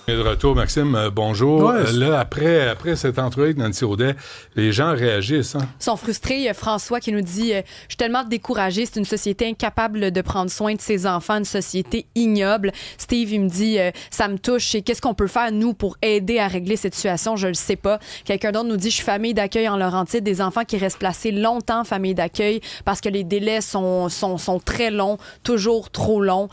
Et de retour, Maxime, bonjour. Ouais, Là, après cette entrevue avec Nancy Audet, les gens réagissent. Hein? Ils sont frustrés. Il y a François qui nous dit « Je suis tellement découragé. C'est une société incapable de prendre soin de ses enfants, une société ignoble. » Steve, il me dit « Ça me touche. Et qu'est-ce qu'on peut faire, nous, pour aider à régler cette situation? Je le sais pas. » Quelqu'un d'autre nous dit « Je suis famille d'accueil en Laurentide. Des enfants qui restent placés longtemps en famille d'accueil parce que les délais sont très longs, toujours trop longs. »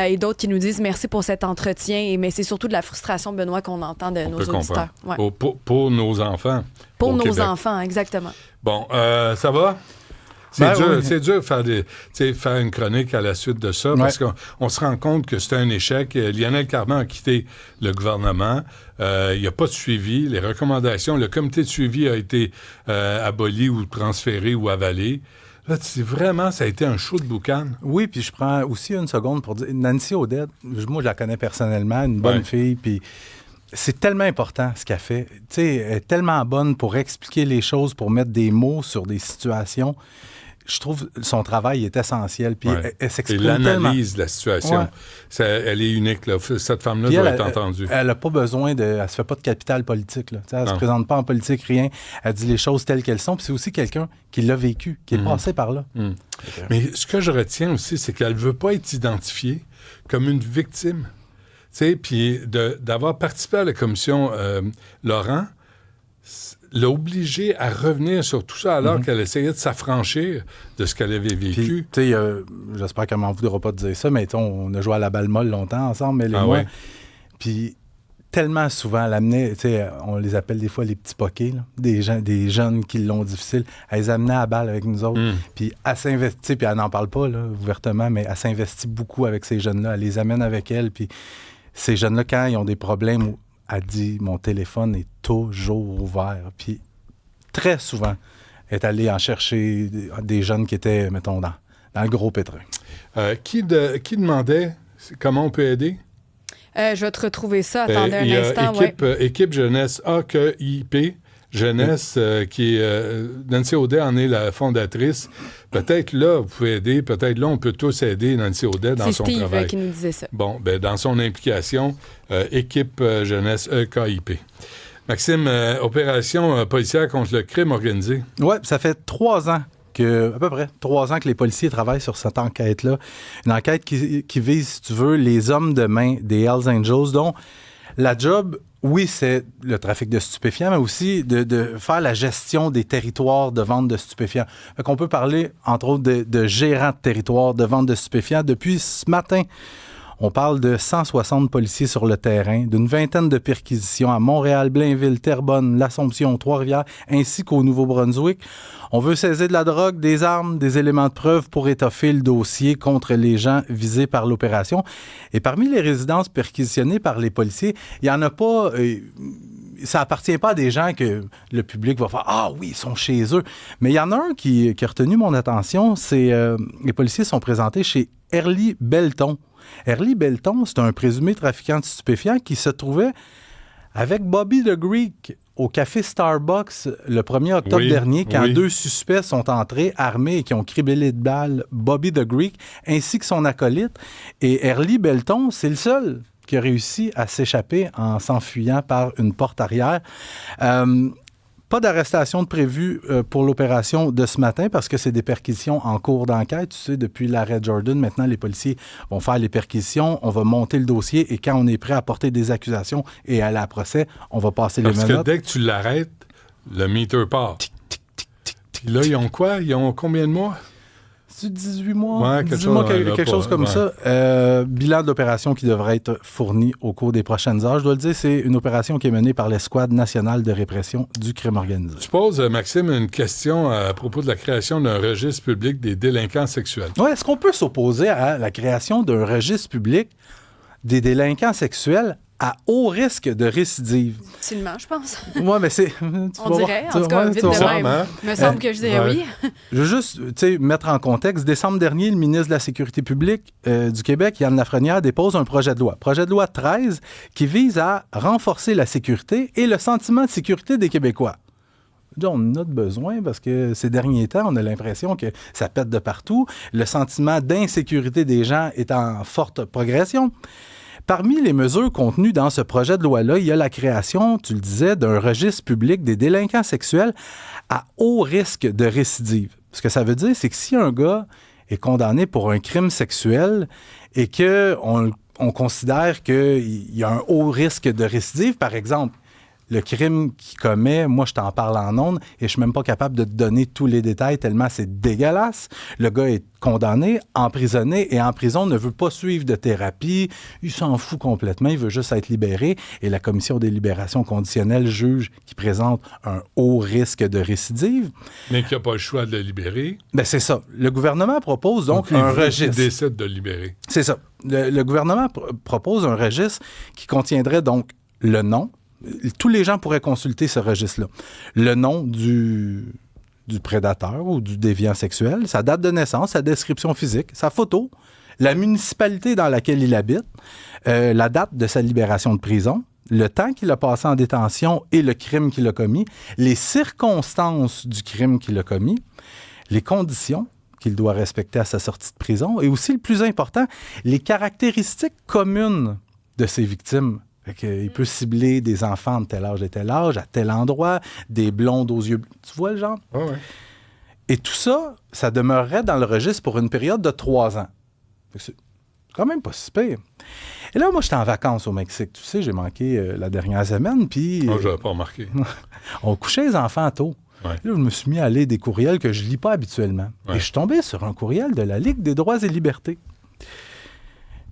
Et d'autres qui nous disent « Merci pour cet entretien. » Mais c'est surtout de la frustration, Benoît, qu'on entend de nos auditeurs. Ouais. Pour nos enfants. Pour nos Québec. enfants, exactement. Bon, ça va? C'est dur de faire une chronique à la suite de ça parce qu'on se rend compte que c'est un échec. Lionel Carman a quitté le gouvernement. Il n'y a pas de suivi. Les recommandations, le comité de suivi a été aboli ou transféré ou avalé. Là, ça a été un show de boucan. Oui, puis je prends aussi une seconde pour dire, Nancy Audet, moi, je la connais personnellement, une bonne fille, puis c'est tellement important ce qu'elle fait. Tu sais, elle est tellement bonne pour expliquer les choses, pour mettre des mots sur des situations. Je trouve que son travail est essentiel, puis elle s'exprime tellement. Et l'analyse de la situation, elle est unique. Là. Cette femme-là doit être entendue. Elle n'a pas besoin elle se fait pas de capital politique. Là. Elle ne se présente pas en politique, rien. Elle dit les choses telles qu'elles sont, puis c'est aussi quelqu'un qui l'a vécu, qui est passé par là. Mais ce que je retiens aussi, c'est qu'elle ne veut pas être identifiée comme une victime. Puis d'avoir participé à la commission Laurent, l'a obligée à revenir sur tout ça alors qu'elle essayait de s'affranchir de ce qu'elle avait vécu. Puis, j'espère qu'elle m'en voudra pas de dire ça, mais on a joué à la balle molle longtemps ensemble, elle et moi. Puis tellement souvent, elle amenait, on les appelle des fois les petits poquets, là, des jeunes qui l'ont difficile. Elle les amenait à la balle avec nous autres. Puis elle s'investit, puis elle n'en parle pas là, ouvertement, mais elle s'investit beaucoup avec ces jeunes-là. Elle les amène avec elle. Puis ces jeunes-là, quand ils ont des problèmes, elle dit « Mon téléphone est toujours ouvert. » Puis très souvent, elle est allée en chercher des jeunes qui étaient, mettons, dans le gros pétrin. Qui demandait comment on peut aider? Je vais te retrouver ça. Attendez un instant. Équipe Jeunesse AQIP. Jeunesse, qui est... Nancy Audet en est la fondatrice. Peut-être là, vous pouvez aider. Peut-être là, on peut tous aider Nancy Audet dans son travail. C'est Steve qui nous disait ça. Bon, dans son implication, Équipe Jeunesse EKIP. Maxime, opération policière contre le crime organisé. Oui, ça fait 3 ans. À peu près 3 ans que les policiers travaillent sur cette enquête-là. Une enquête qui vise, si tu veux, les hommes de main des Hells Angels, dont la job, oui, c'est le trafic de stupéfiants, mais aussi de faire la gestion des territoires de vente de stupéfiants. Fait qu'on peut parler, entre autres, de gérants de territoires de vente de stupéfiants. Depuis ce matin, on parle de 160 policiers sur le terrain, d'une 20aine de perquisitions à Montréal, Blainville, Terrebonne, l'Assomption, Trois-Rivières, ainsi qu'au Nouveau-Brunswick. On veut saisir de la drogue, des armes, des éléments de preuve pour étoffer le dossier contre les gens visés par l'opération. Et parmi les résidences perquisitionnées par les policiers, il n'y en a pas... ça appartient pas à des gens que le public va faire « Ah oui, ils sont chez eux ». Mais il y en a un qui a retenu mon attention, c'est... les policiers sont présentés chez Herly Belton. Herly Belton, c'est un présumé trafiquant de stupéfiants qui se trouvait avec Bobby the Greek au café Starbucks le 1er octobre dernier, quand 2 suspects sont entrés armés et qui ont criblé de balles Bobby the Greek ainsi que son acolyte. Et Herly Belton, c'est le seul qui a réussi à s'échapper en s'enfuyant par une porte arrière. Pas d'arrestation de prévue pour l'opération de ce matin parce que c'est des perquisitions en cours d'enquête. Tu sais, depuis l'arrêt Jordan, maintenant, les policiers vont faire les perquisitions, on va monter le dossier et quand on est prêt à porter des accusations et aller à procès, on va passer les menottes. Parce que dès que tu l'arrêtes, le meter part. Tic, tic, tic, tic, tic. Là, ils ont quoi? Ils ont combien de mois? C'est 18 mois? Ouais, quelque chose comme ça. Bilan d'opération qui devrait être fourni au cours des prochaines heures. Je dois le dire, c'est une opération qui est menée par l'Escouade nationale de répression du crime organisé. Je pose, Maxime, une question à propos de la création d'un registre public des délinquants sexuels. Ouais, est-ce qu'on peut s'opposer à la création d'un registre public des délinquants sexuels à haut risque de récidive? Utilement, je pense. Oui, mais c'est... On dirait, en tout cas, vite de même. Il me semble que je dirais oui. Je veux juste mettre en contexte. Décembre dernier, le ministre de la Sécurité publique du Québec, Yann Lafrenière, dépose un projet de loi. Projet de loi 13 qui vise à renforcer la sécurité et le sentiment de sécurité des Québécois. On en a besoin parce que ces derniers temps, on a l'impression que ça pète de partout. Le sentiment d'insécurité des gens est en forte progression. Parmi les mesures contenues dans ce projet de loi-là, il y a la création, tu le disais, d'un registre public des délinquants sexuels à haut risque de récidive. Ce que ça veut dire, c'est que si un gars est condamné pour un crime sexuel et qu'on considère qu'il y a un haut risque de récidive, par exemple, le crime qu'il commet, moi, je t'en parle en ondes et je suis même pas capable de te donner tous les détails tellement c'est dégueulasse. Le gars est condamné, emprisonné et en prison ne veut pas suivre de thérapie. Il s'en fout complètement. Il veut juste être libéré. Et la commission des libérations conditionnelles juge qu'il présente un haut risque de récidive. Mais qu'il n'y a pas le choix de le libérer. Ben c'est ça. Le gouvernement propose donc un registre. Il décide de le libérer. C'est ça. Le gouvernement propose un registre qui contiendrait donc le nom. Tous les gens pourraient consulter ce registre-là. Le nom du prédateur ou du déviant sexuel, sa date de naissance, sa description physique, sa photo, la municipalité dans laquelle il habite, la date de sa libération de prison, le temps qu'il a passé en détention et le crime qu'il a commis, les circonstances du crime qu'il a commis, les conditions qu'il doit respecter à sa sortie de prison et aussi, le plus important, les caractéristiques communes de ses victimes. Il peut cibler des enfants de tel âge et tel âge, à tel endroit, des blondes aux yeux bleus. Tu vois le genre? Oh ouais. Et tout ça, ça demeurerait dans le registre pour une période de 3 ans. C'est quand même pas si pire. Et là, moi, j'étais en vacances au Mexique. Tu sais, j'ai manqué la dernière semaine, puis... Moi, je l'avais pas remarqué. On couchait les enfants tôt. Ouais. Là, je me suis mis à lire des courriels que je lis pas habituellement. Ouais. Et je suis tombé sur un courriel de la Ligue des droits et libertés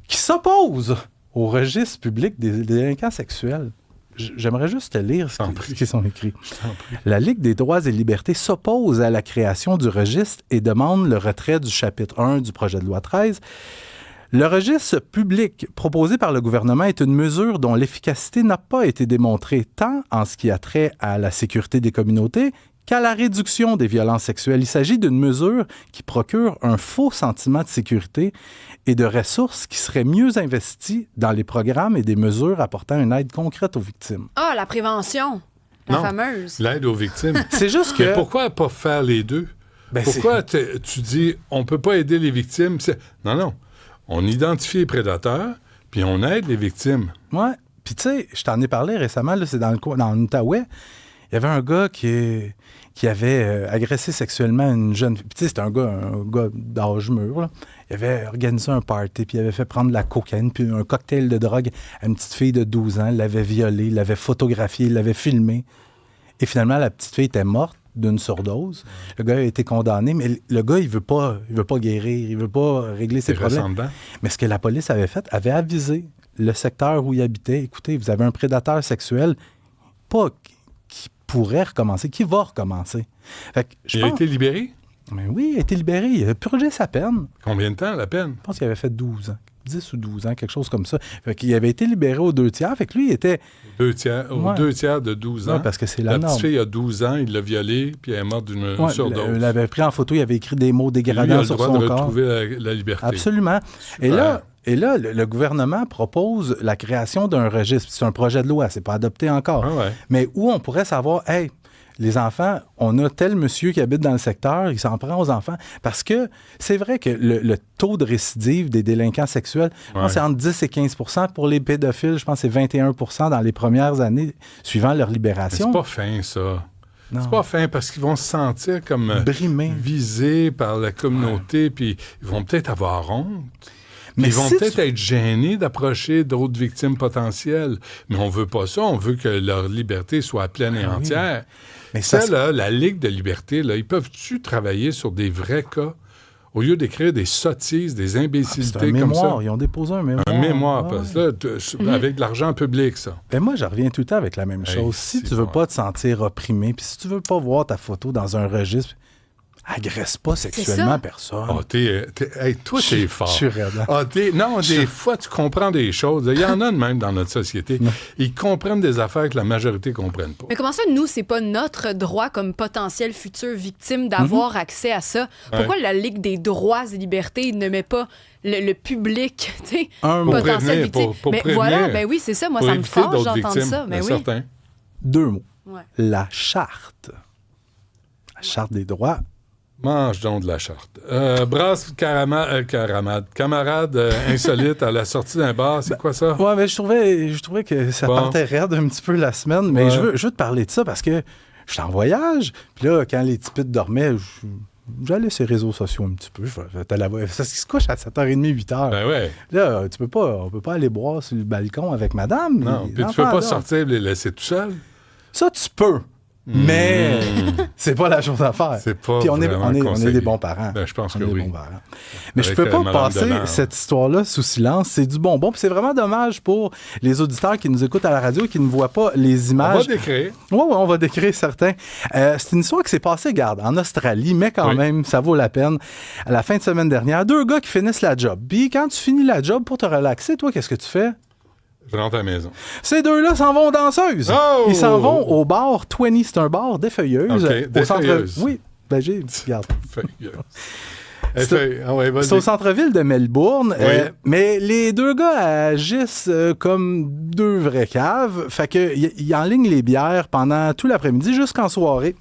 qui s'oppose au registre public des délinquants sexuels. J'aimerais juste te lire ce qu'ils sont écrits. La Ligue des droits et libertés s'oppose à la création du registre et demande le retrait du chapitre 1 du projet de loi 13. Le registre public proposé par le gouvernement est une mesure dont l'efficacité n'a pas été démontrée tant en ce qui a trait à la sécurité des communautés qu'à la réduction des violences sexuelles. Il s'agit d'une mesure qui procure un faux sentiment de sécurité et de ressources qui seraient mieux investies dans les programmes et des mesures apportant une aide concrète aux victimes. Ah, la prévention, la fameuse. L'aide aux victimes. C'est juste que... Mais pourquoi pas faire les deux? Pourquoi tu dis on peut pas aider les victimes? Non. On identifie les prédateurs, puis on aide les victimes. Ouais. Puis tu sais, je t'en ai parlé récemment, là, c'est dans l'Outaouais. Il y avait un gars qui avait agressé sexuellement une jeune fille. Puis tu sais, c'était un gars d'âge mûr, là. Il avait organisé un party, puis il avait fait prendre de la cocaïne, puis un cocktail de drogue à une petite fille de 12 ans. Il l'avait violée, il l'avait photographiée, il l'avait filmée. Et finalement, la petite fille était morte d'une surdose. Le gars a été condamné, mais le gars, il veut pas guérir, il veut pas régler ses problèmes. Mais ce que la police avait fait, avait avisé le secteur où il habitait. Écoutez, vous avez un prédateur sexuel, pas qui pourrait recommencer, qui va recommencer. Fait que, il a été libéré? Mais oui, il a été libéré. Il a purgé sa peine. Combien de temps, la peine? Je pense qu'il avait fait 12 ans. 10 ou 12 ans, quelque chose comme ça. Fait qu'il avait été libéré aux 2 tiers. Fait que lui, il était... Aux 2 tiers de 12 ans? Oui, parce que c'est la norme. La petite fille a 12 ans, il l'a violée, puis elle est morte d'une surdose. Il l'avait pris en photo, il avait écrit des mots dégradants sur son corps. Il a le droit de retrouver la liberté. Absolument. Super. Et là, le gouvernement propose la création d'un registre. C'est un projet de loi, c'est pas adopté encore. Ah ouais. Mais où on pourrait savoir, hey, les enfants, on a tel monsieur qui habite dans le secteur, il s'en prend aux enfants. Parce que c'est vrai que le taux de récidive des délinquants sexuels, je pense que c'est entre 10 et 15 %. Pour les pédophiles, je pense que c'est 21 % dans les premières années suivant leur libération. Mais c'est pas fin, ça. Non. C'est pas fin parce qu'ils vont se sentir comme brimés, visés par la communauté, puis ils vont peut-être avoir honte. Mais ils vont peut-être être gênés d'approcher d'autres victimes potentielles. Mais on veut pas ça. On veut que leur liberté soit pleine et entière. Mais ça, là, la Ligue de liberté, là, ils peuvent-tu travailler sur des vrais cas au lieu d'écrire des sottises, des imbécilités comme ça? Ils ont déposé un mémoire. Un mémoire, parce que là, avec de l'argent public, ça. Ben moi, je reviens tout le temps avec la même chose. Si tu veux pas te sentir opprimé, puis si tu veux pas voir ta photo dans un registre... Agresse pas sexuellement personne. Oh, toi, t'es fort. Je suis raide. Des fois, tu comprends des choses. Il y en a de même dans notre société. Ils comprennent des affaires que la majorité ne comprennent pas. Mais comment ça, nous, c'est pas notre droit comme potentiel futur victime d'avoir accès à ça? Pourquoi la Ligue des droits et libertés ne met pas le public, tu sais, potentiel victime? Pour prévenir, voilà, ben oui, c'est ça. Moi, ça me fâche d'entendre ça. Ben oui. Certain. 2 mots. Ouais. La charte. La charte des droits Mange donc de la charte. Brasse camarade insolite à la sortie d'un bar, c'est quoi ça? Ouais, mais je trouvais que ça partait raide un petit peu la semaine, mais je veux te parler de ça parce que je suis en voyage, puis là, quand les typites dormaient, j'allais sur les réseaux sociaux un petit peu. Ça se couche à 7h30, 8h. Ben ouais. Là, on peut pas aller boire sur le balcon avec madame. Non, puis tu peux pas sortir et les laisser tout seul? Ça, tu peux. Mais c'est pas la chose à faire. C'est pas Puis on est des bons parents. Ben, je pense que oui. Mais je peux pas passer cette histoire-là sous silence. C'est du bonbon. Puis c'est vraiment dommage pour les auditeurs qui nous écoutent à la radio et qui ne voient pas les images. On va décrire. Oui, on va décrire certains. C'est une histoire qui s'est passée, garde, en Australie, mais quand même, ça vaut la peine. À la fin de semaine dernière, 2 gars qui finissent la job. Puis quand tu finis la job pour te relaxer, toi, qu'est-ce que tu fais? Je rentre à la maison. Ces 2-là s'en vont aux danseuses. Oh! Ils s'en vont au bar 20. C'est un bar des feuilleuses. Okay, des feuilleuses. Oui, ben regarde. Feuilleuses. C'est au centre-ville de Melbourne. Oui. Mais les 2 gars agissent comme 2 vrais caves. Fait qu'ils enlignent les bières pendant tout l'après-midi jusqu'en soirée.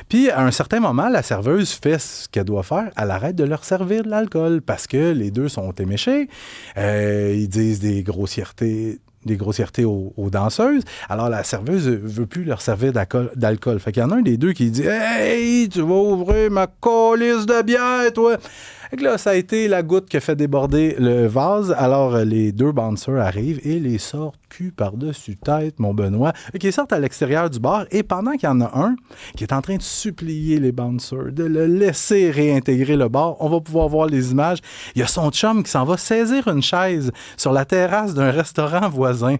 Puis, à un certain moment, la serveuse fait ce qu'elle doit faire. Elle arrête de leur servir de l'alcool parce que les 2 sont éméchés. Ils disent des grossièretés aux danseuses. Alors, la serveuse veut plus leur servir d'alcool. Fait qu'il y en a un des 2 qui dit « Hey, tu vas ouvrir ma colisse de bière, toi! » Fait que là, ça a été la goutte qui a fait déborder le vase. Alors, les 2 bouncers arrivent et les sortent cul par-dessus tête, mon Benoît. Qui sortent à l'extérieur du bar. Et pendant qu'il y en a un qui est en train de supplier les bouncers de le laisser réintégrer le bar, on va pouvoir voir les images. Il y a son chum qui s'en va saisir une chaise sur la terrasse d'un restaurant voisin.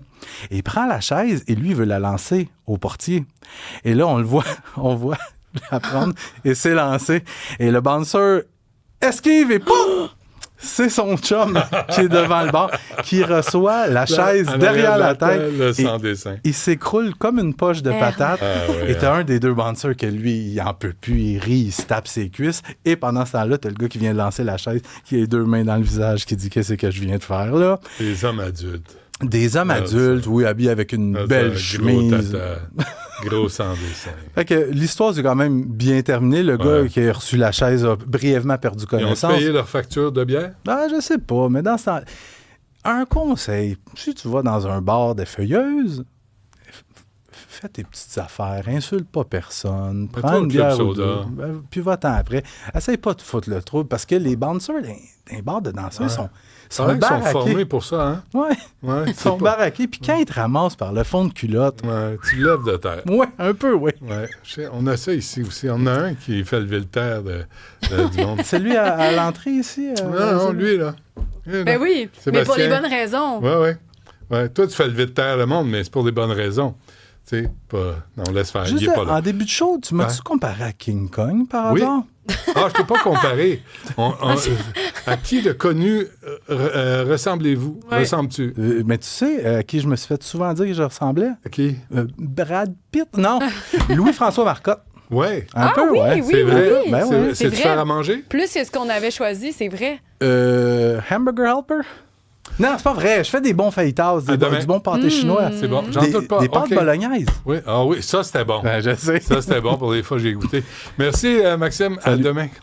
Et il prend la chaise et lui veut la lancer au portier. Et là, on voit la prendre et s'élancer. Et le bouncer esquive et pouf! C'est son chum qui est devant le bar, qui reçoit la chaise derrière la tête. Il s'écroule comme une poche de patate. Et t'as un des 2 bouncers que lui, il en peut plus, il rit, il se tape ses cuisses. Et pendant ce temps-là, t'as le gars qui vient de lancer la chaise, qui a les 2 mains dans le visage, qui dit « Qu'est-ce que je viens de faire là? » Des hommes adultes. Des hommes adultes, oui, habillés avec une belle chemise. Gros sans dessin. Fait que l'histoire, c'est quand même bien terminé. Le gars qui a reçu la chaise a brièvement perdu connaissance. Ils ont payé leur facture de bière? Je sais pas, mais dans ce temps... Un conseil, si tu vas dans un bar de feuilleuses, fais tes petites affaires, insulte pas personne, prends une bière ou 2, puis va-t'en après. Essaye pas de foutre le trouble, parce que les bouncers d'un bar de danseurs sont formés pour ça, hein? Ouais, ils sont baraqués. Puis quand ils te ramassent par le fond de culotte... Ouais, tu lèves de terre. Ouais, un peu, oui. Ouais, on a ça ici aussi. On a un qui fait lever le terre du monde. C'est lui à l'entrée ici? Non, lui, là. Ben oui, Sébastien. Mais pour les bonnes raisons. Ouais. Toi, tu fais lever de terre le monde, mais c'est pour des bonnes raisons. Tu sais, on laisse faire. Juste il est pas là. En début de show, tu m'as-tu comparé à King Kong, par hasard? Je ne peux pas comparer. À qui de connu ressemblez-vous? Ressembles-tu? Mais tu sais, à qui je me suis fait souvent dire que je ressemblais? À qui? Brad Pitt? Non. Louis-François Marcotte. Oui. Un peu, oui, ouais. Oui, c'est vrai. Oui. Ben, c'est vrai. faire à manger? Plus que ce qu'on avait choisi, c'est vrai. Hamburger Helper? Non, c'est pas vrai. Je fais des bons fajitas, du bon pâté chinois. C'est bon. J'en doute pas. Des pâtes bolognaises. Oui. Ah oui, ça, c'était bon. Je sais. Ça, c'était bon pour les fois que j'ai goûté. Merci, Maxime. Salut. À demain.